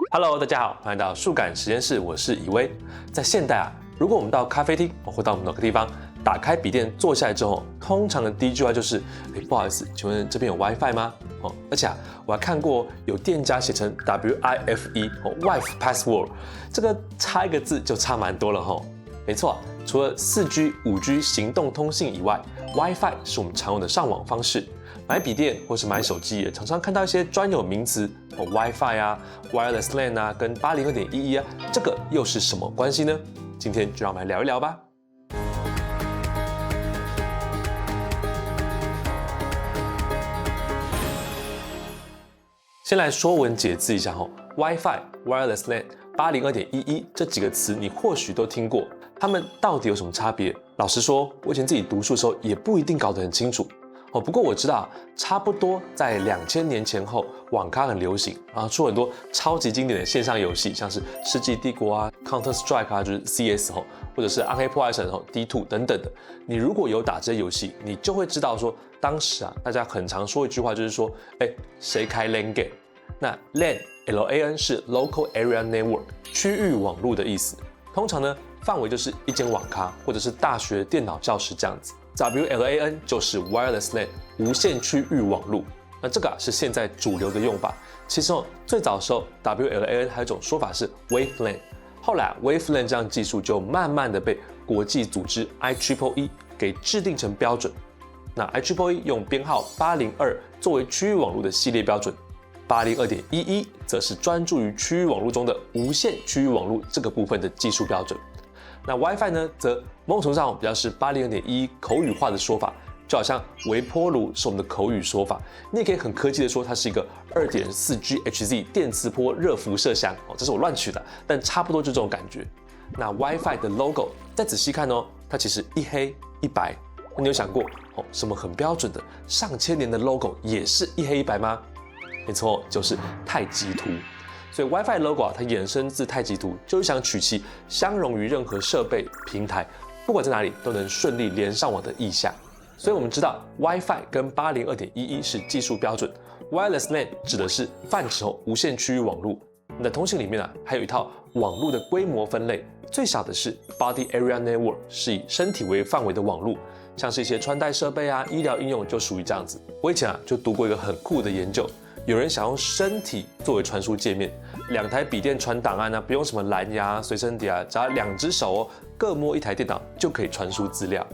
Hello， 大家好，欢迎到数感实验室，我是以威。在现代啊，如果我们到咖啡厅或到某个地方，打开笔电坐下来之后，通常的第一句话就是，不好意思，请问这边有 WiFi 吗？而且我还看过有店家写成 WIFE Wife Password， 这个差一个字就差蛮多了吼。没错，除了4G、5G 行动通信以外 ，WiFi 是我们常用的上网方式。买笔电或是买手机也常常看到一些专有名词，WiFi 啊、Wireless LAN 啊，跟802.11啊，这个又是什么关系呢？今天就让我们来聊一聊吧。先来说文解字一下，WiFi、Wireless LAN、802.11这几个词你或许都听过，它们到底有什么差别？老实说，我以前自己读书的时候也不一定搞得很清楚。不过我知道，差不多在2000年前后，网咖很流行，然后出很多超级经典的线上游戏，像是《世纪帝国》啊、Counter Strike 啊，就是 CS 或者是《暗黑破坏神》D2 等等的。你如果有打这些游戏，你就会知道说，当时啊，大家很常说一句话，就是说，谁开 LAN game？ 那 LAN 是 Local Area Network 区域网络的意思，通常呢范围就是一间网咖或者是大学电脑教室这样子。WLAN 就是 Wireless LAN 无线区域网络，那这个是现在主流的用法。其实最早的时候 WLAN 还有一种说法是 Wave LAN， 后来Wave LAN 这样技术就慢慢的被国际组织 IEEE 给制定成标准。那 IEEE 用编号802作为区域网络的系列标准，802.11则是专注于区域网络中的无线区域网络这个部分的技术标准。那 WiFi 呢，则某种程度上比较是802.11口语化的说法，就好像微波炉是我们的口语说法，你也可以很科技的说它是一个2.4GHz 电磁波热辐射箱，这是我乱取的，但差不多就这种感觉。那 WiFi 的 logo 再仔细看它其实一黑一白，那你有想过什么很标准的上千年的 logo 也是一黑一白吗？没错，就是太极图。所以 WiFi logo 它衍生自太极图，就是想取其相容于任何设备平台，不管在哪里都能顺利连上网的意象。所以我们知道 WiFi 跟802.11是技术标准 ，Wireless LAN 指的是泛指无线区域网络。那通信里面还有一套网络的规模分类，最小的是 Body Area Network， 是以身体为范围的网络，像是一些穿戴设备啊、医疗应用就属于这样子。我以前就读过一个很酷的研究。有人想用身体作为传输界面，2台笔电传档案不用什么蓝牙、随身碟只要2只手各摸一台电脑就可以传输资料。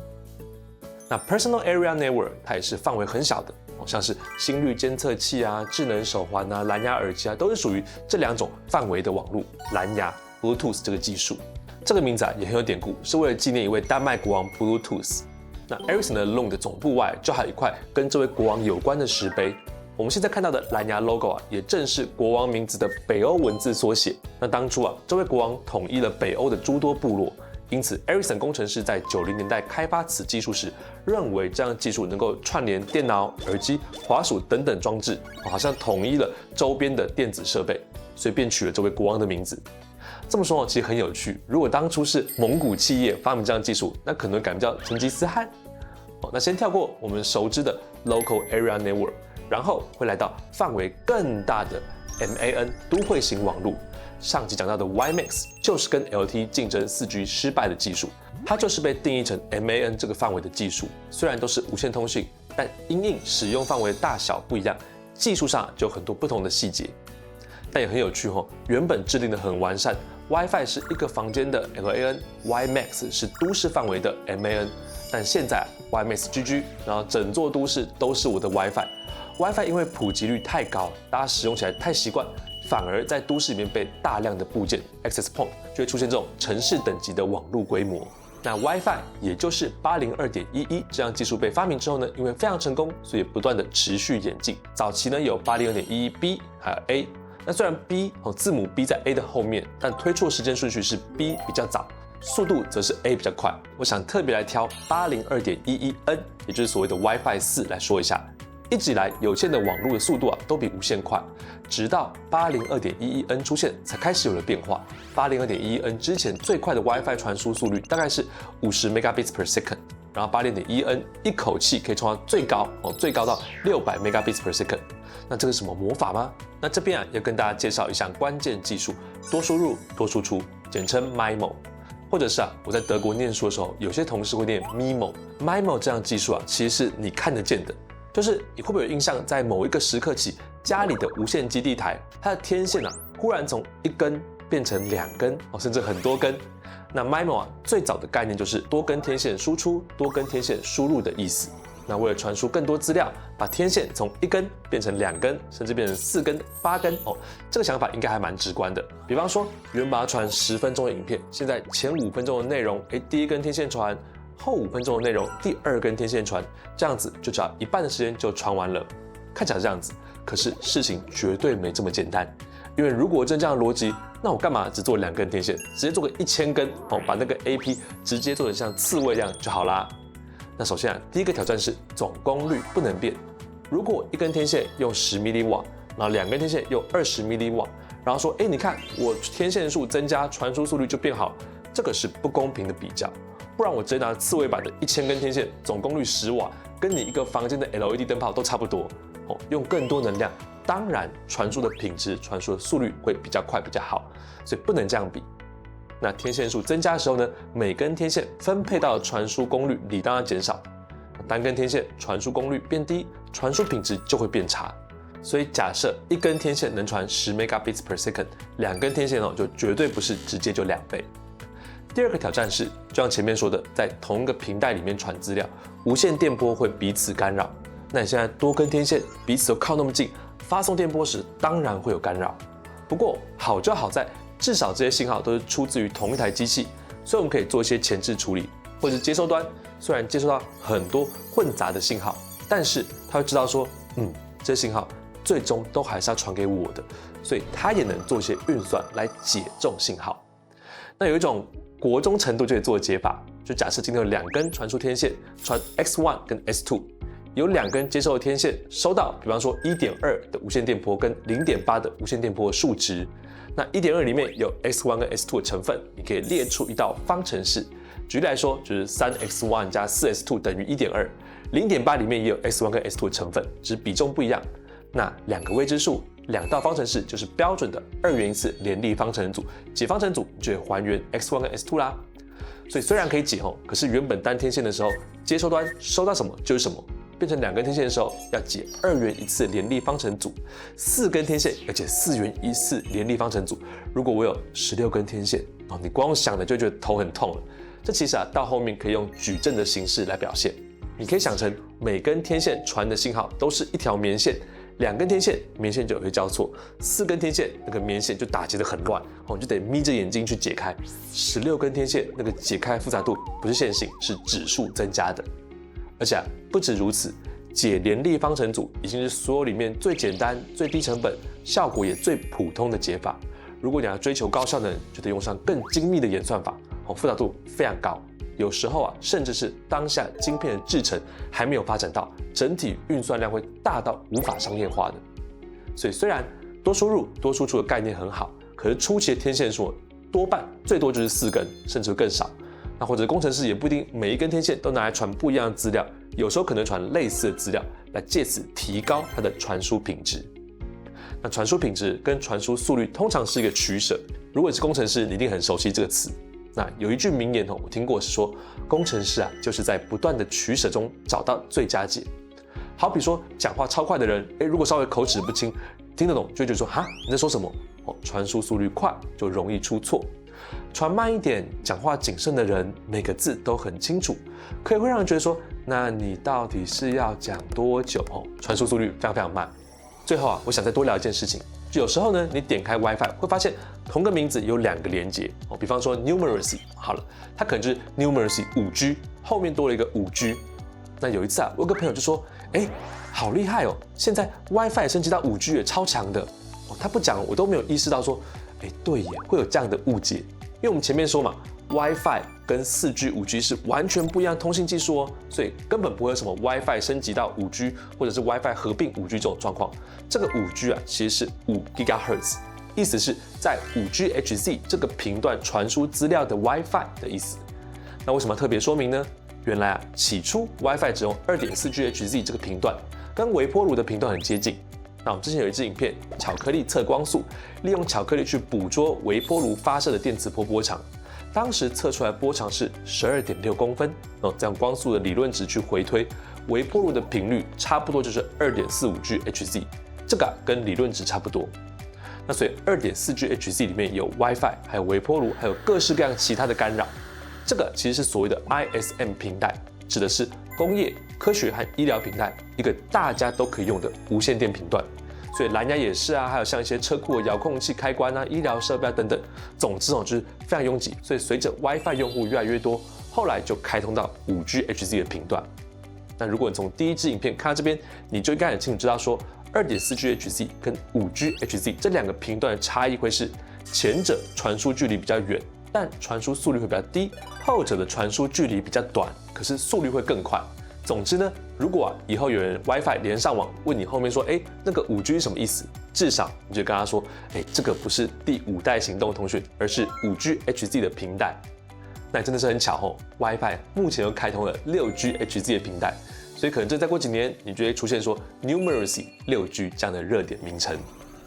那 Personal Area Network 它也是范围很小的，像是心率监测器啊、智能手环啊、蓝牙耳机都是属于这2种范围的网络。蓝牙 Bluetooth 这个技术，这个名字也很有典故，是为了纪念一位丹麦国王 Bluetooth。那 Ericsson 的 Lund 的总部外就还有一块跟这位国王有关的石碑。我们现在看到的蓝牙 logo也正是国王名字的北欧文字缩写。那当初这位国王统一了北欧的诸多部落，因此 Ericsson 工程师在90年代开发此技术时，认为这样技术能够串联电脑、耳机、滑鼠等等装置，好像统一了周边的电子设备，所以便取了这位国王的名字。这么说其实很有趣，如果当初是蒙古企业发明这样技术，那可能改名叫成吉思汗。那先跳过我们熟知的 Local Area Network。然后会来到范围更大的 MAN 都会型网络。上集讲到的 WiMAX 就是跟 LTE 竞争4G 失败的技术，它就是被定义成 MAN 这个范围的技术。虽然都是无线通讯，但因应使用范围的大小不一样，技术上就有很多不同的细节。但也很有趣原本制定的很完善 ，WiFi 是一个房间的 LAN，WiMAX 是都市范围的 MAN， 但现在WiMAX GG， 然后整座都市都是我的 WiFi。WiFi 因为普及率太高，大家使用起来太习惯，反而在都市里面被大量的部件 access point 就会出现这种城市等级的网络规模。那 WiFi 也就是802.11这样技术被发明之后呢，因为非常成功，所以不断的持续演进。早期呢有802.11B 还有 A， 那虽然 B 字母 B 在 A 的后面，但推出的时间顺序是 B 比较早，速度则是 A 比较快。我想特别来挑802.11N， 也就是所谓的 WiFi 4来说一下。一直以来有线的网络的速度都比无线快，直到 802.11n 出现才开始有了变化。802.11n 之前最快的 WiFi 传输速率大概是50 megabits per second， 然后 802.11n 一口气可以冲到最高到600 megabits per second。那这个是什么魔法吗？那这边要跟大家介绍一项关键技术：多输入多输出，简称 MIMO。或者是我在德国念书的时候，有些同事会念 MIMO。MIMO 这样技术其实是你看得见的，就是你会不会有印象，在某一个时刻起，家里的无线基地台，它的天线忽然从1根变成2根甚至很多根。那 MIMO 最早的概念就是多根天线输出、多根天线输入的意思。那为了传输更多资料，把天线从1根变成2根，甚至变成4根、8根这个想法应该还蛮直观的。比方说，原本要传10分钟的影片，现在前5分钟的内容，第一根天线传，后5分钟的内容，第2根天线传，这样子就只要一半的时间就传完了。看起来是这样子，可是事情绝对没这么简单。因为如果真这样的逻辑，那我干嘛只做2根天线，直接做个1000根把那个 AP 直接做得像刺猬一样就好啦。那首先第一个挑战是总功率不能变。如果一根天线用10 mW， 然后2根天线用20 mW， 然后说，你看我天线数增加，传输速率就变好，这个是不公平的比较。不然我直接拿刺猬版的1000根天线，总功率10瓦，跟你一个房间的 LED 灯泡都差不多用更多能量，当然传输的品质、传输的速率会比较快、比较好，所以不能这样比。那天线数增加的时候呢，每根天线分配到的传输功率理当要减少。单根天线传输功率变低，传输品质就会变差。所以假设一根天线能传10 megabits per second， 2根天线就绝对不是直接就2倍。第二个挑战是，就像前面说的，在同一个频带里面传资料，无线电波会彼此干扰。那你现在多根天线彼此都靠那么近，发送电波时当然会有干扰。不过好就好在，至少这些信号都是出自于同一台机器，所以我们可以做一些前置处理，或者是接收端虽然接收到很多混杂的信号，但是它会知道说，这些信号最终都还是要传给我的，所以它也能做一些运算来解中信号。那有一种国中程度就可以做的解法，就假设今天有2根传输天线，传 X1 跟 X2， 有2根接收的天线收到，比方说 1.2 的无线电波跟 0.8 的无线电波的数值。那 1.2 里面有 X1 跟 X2 的成分，你可以列出一道方程式。举例来说，就是 3x1 加 4x2 等于 1.2。0.8 里面也有 X1 跟 X2 的成分，只是比重不一样。那2个未知数，2道方程式就是标准的2元一次联立方程组，解方程组就会还原 X1 跟 X2 啦。所以虽然可以解可是原本单天线的时候，接收端收到什么就是什么。变成2根天线的时候，要解2元一次联立方程组；4根天线要解4元一次联立方程组。如果我有16根天线你光想的就觉得头很痛了。这其实到后面可以用矩阵的形式来表现。你可以想成每根天线传的信号都是一条棉线，2根天线棉线就会交错，4根天线那个棉线就打结得很乱，你就得眯着眼睛去解开。16根天线那个解开复杂度不是线性，是指数增加的。而且不止如此，解联立方程组已经是所有里面最简单、最低成本、效果也最普通的解法。如果你要追求高效能，就得用上更精密的演算法，复杂度非常高。有时候甚至是当下晶片的制程还没有发展到，整体运算量会大到无法商业化的。所以虽然多输入多输出的概念很好，可是初期的天线数多半最多就是4根，甚至更少。那或者工程师也不一定每一根天线都拿来传不一样的资料，有时候可能传类似的资料，来借此提高它的传输品质。那传输品质跟传输速率通常是一个取舍。如果你是工程师，你一定很熟悉这个词。那有一句名言我听过是说，工程师就是在不断的取舍中找到最佳解。好比说讲话超快的人，如果稍微口齿不清，听得懂就会觉得说你在说什么？传输速率快就容易出错。传慢一点，讲话谨慎的人，每个字都很清楚，可以会让人觉得说，那你到底是要讲多久？传输速率非常非常慢。最后我想再多聊一件事情，就有时候呢，你点开 WiFi 会发现同个名字有2个连接比方说 Numeracy 好了，它可能就是 Numeracy 5G 后面多了一个5G。那有一次我有个朋友就说，好厉害现在 WiFi 升级到5G 也超强的他不讲我都没有意识到说，对耶，会有这样的误解。因为我们前面说嘛 WiFi 跟4G、5G 是完全不一样的通信技术哦，所以根本不会有什么 WiFi 升级到5G， 或者是 WiFi 合并5G 这种状况。这个5G 啊，其实是5 GHz， 意思是在5GHz 这个频段传输资料的 WiFi 的意思。那为什么特别说明呢？原来啊，起初 WiFi 只用 2.4GHz 这个频段，跟微波炉的频段很接近。那我们之前有一支影片，巧克力测光速，利用巧克力去捕捉微波炉发射的电磁波波长，当时测出来波长是 12.6公分。这样光速的理论值去回推，微波炉的频率差不多就是 2.45GHz， 这个跟理论值差不多。那所以 2.4GHz 里面有 WiFi， 还有微波炉，还有各式各样其他的干扰。这个其实是所谓的 ISM 频带，指的是工业、科学和医疗频带，一个大家都可以用的无线电频段。所以蓝牙也是啊，还有像一些车库的遥控器开关啊、医疗设备啊等等，总之就是非常拥挤。所以随着 WiFi 用户越来越多，后来就开通到 5GHz 的频段。那如果你从第一支影片看到这边，你就应该很清楚知道说 2.4GHz 跟 5GHz 这两个频段的差异会是前者传输距离比较远，但传输速率会比较低，后者的传输距离比较短，可是速率会更快。总之呢，如果以后有人 WiFi 连上网，问你后面说，那个5G 是什么意思？至少你就跟他说，这个不是第5代行动通讯，而是 5GHz 的频带。那真的是很巧哦 ，WiFi 目前又开通了 6GHz 的频带，所以可能再过几年，你就会出现说 Numeracy 6G 这样的热点名称。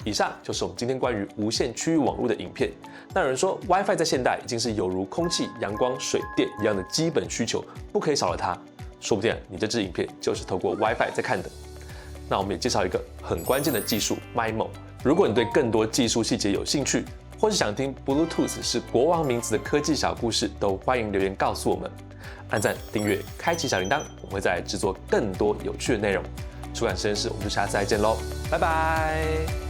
以上就是我们今天关于无线区域网络的影片。那有人说 WiFi 在现代已经是有如空气、阳光、水电一样的基本需求，不可以少了它。说不定你这支影片就是透过 WiFi 在看的。那我们也介绍一个很关键的技术 MIMO。如果你对更多技术细节有兴趣，或是想听 Bluetooth 是国王名字的科技小故事，都欢迎留言告诉我们。按赞、订阅、开启小铃铛，我们会再来制作更多有趣的内容。出版实验室，我们就下次再见喽，拜拜。